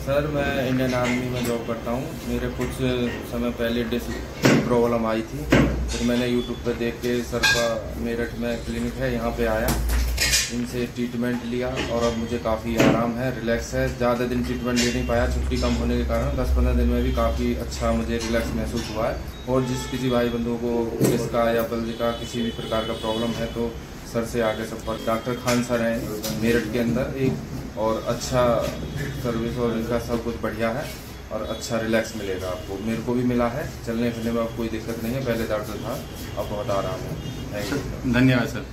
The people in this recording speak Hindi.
सर मैं इंडियन आर्मी में जॉब करता हूँ। मेरे कुछ समय पहले डिस्क प्रॉब्लम आई थी, फिर मैंने यूट्यूब पर देख के सर का मेरठ में क्लिनिक है, यहाँ पे आया, इनसे ट्रीटमेंट लिया और अब मुझे काफ़ी आराम है, रिलैक्स है। ज़्यादा दिन ट्रीटमेंट ले नहीं पाया, छुट्टी कम होने के कारण 10-15 दिन में भी काफ़ी अच्छा मुझे रिलैक्स महसूस हुआ है। और जिस किसी भाई बंधु को डिस्क या बल्ज का किसी भी प्रकार का प्रॉब्लम है तो सर से आगे संपर्क। डॉक्टर खान सर हैं मेरठ के अंदर एक, और अच्छा सर्विस और इनका सब कुछ बढ़िया है और अच्छा रिलैक्स मिलेगा आपको। मेरे को भी मिला है, चलने फिरने में अब कोई दिक्कत नहीं है, पहले दर्द था, अब बहुत आराम है। धन्यवाद सर।